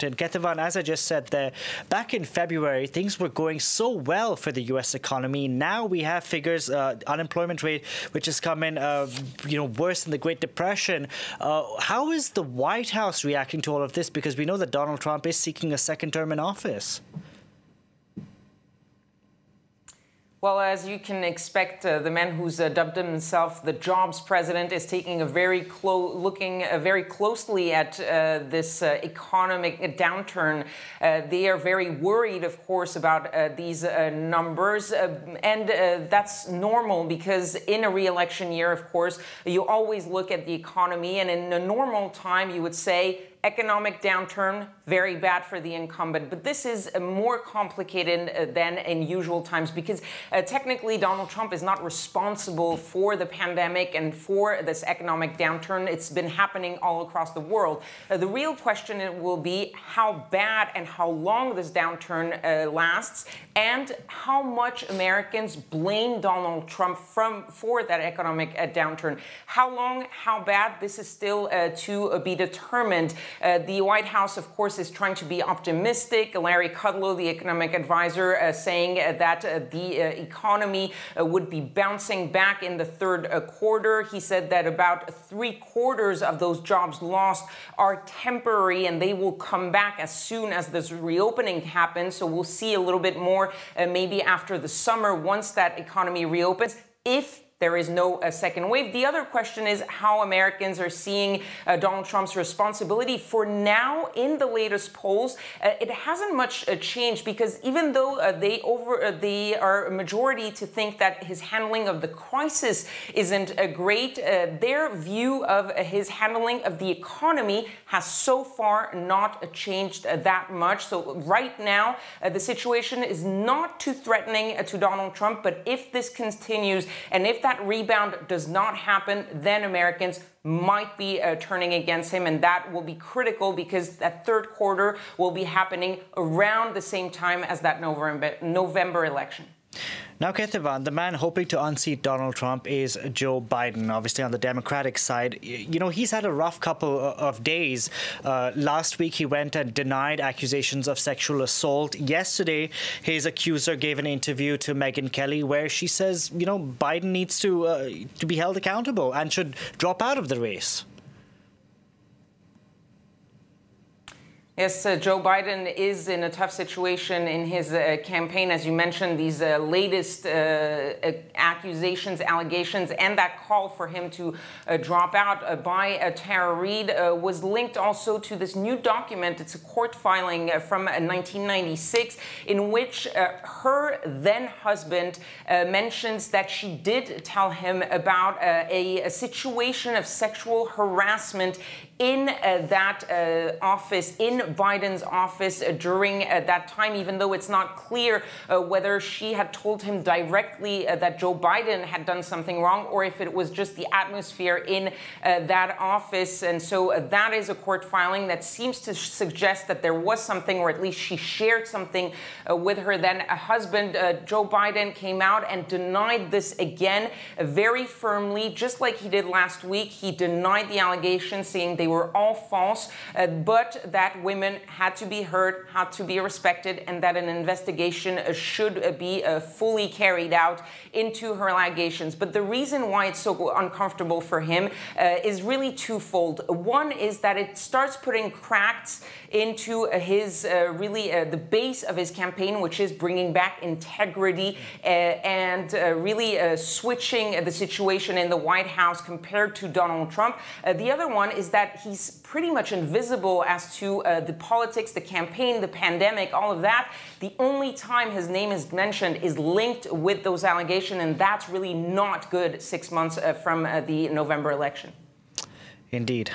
Washington. Ketevan, as I just said there, back in February, things were going so well for the U.S. economy. Now we have figures, unemployment rate, which has come in, worse than the Great Depression. How is the White House reacting to all of this? Because we know that Donald Trump is seeking a second term in office. Well, as you can expect, the man who's dubbed himself the jobs president is taking a looking very closely at this economic downturn. They are very worried, of course, about these numbers, and that's normal because in a re-election year, of course, you always look at the economy, and in a normal time, you would say economic downturn, very bad for the incumbent. But this is more complicated than in usual times because technically Donald Trump is not responsible for the pandemic and for this economic downturn. It's been happening all across the world. The real question will be how bad and how long this downturn lasts and how much Americans blame Donald Trump for that economic downturn. How long, how bad, this is still to be determined. The White House, of course, is trying to be optimistic. Larry Kudlow, the economic advisor, saying that the economy would be bouncing back in the third quarter. He said that about 3/4 of those jobs lost are temporary and they will come back as soon as this reopening happens. So we'll see a little bit more maybe after the summer once that economy reopens, if there is no second wave. The other question is how Americans are seeing Donald Trump's responsibility. For now, in the latest polls, it hasn't much changed because even though they are a majority to think that his handling of the crisis isn't great, their view of his handling of the economy has so far not changed that much. So right now, the situation is not too threatening to Donald Trump, but if this continues and if that rebound does not happen, then Americans might be turning against him, and that will be critical because that third quarter will be happening around the same time as that November election. Now, Ketevan, the man hoping to unseat Donald Trump is Joe Biden, obviously on the Democratic side. You know, he's had a rough couple of days. Last week, he went and denied accusations of sexual assault. Yesterday, his accuser gave an interview to Megyn Kelly where she says, Biden needs to be held accountable and should drop out of the race. Yes, Joe Biden is in a tough situation in his campaign. As you mentioned, these latest accusations, allegations, and that call for him to drop out by Tara Reade was linked also to this new document. It's a court filing from 1996 in which her then husband mentions that she did tell him about a situation of sexual harassment in that office, in Biden's office during that time, even though it's not clear whether she had told him directly that Joe Biden had done something wrong or if it was just the atmosphere in that office. And so that is a court filing that seems to suggest that there was something, or at least she shared something with her then husband. Joe Biden came out and denied this again very firmly, just like he did last week. He denied the allegations, saying they were all false, but that women had to be heard, had to be respected, and that an investigation should be fully carried out into her allegations. But the reason why it's so uncomfortable for him is really twofold. One is that it starts putting cracks into his the base of his campaign, which is bringing back integrity and really switching the situation in the White House compared to Donald Trump. The other one is that he's pretty much invisible as to the politics, the campaign, the pandemic, all of that. The only time his name is mentioned is linked with those allegations, and that's really not good 6 months from the November election. Indeed.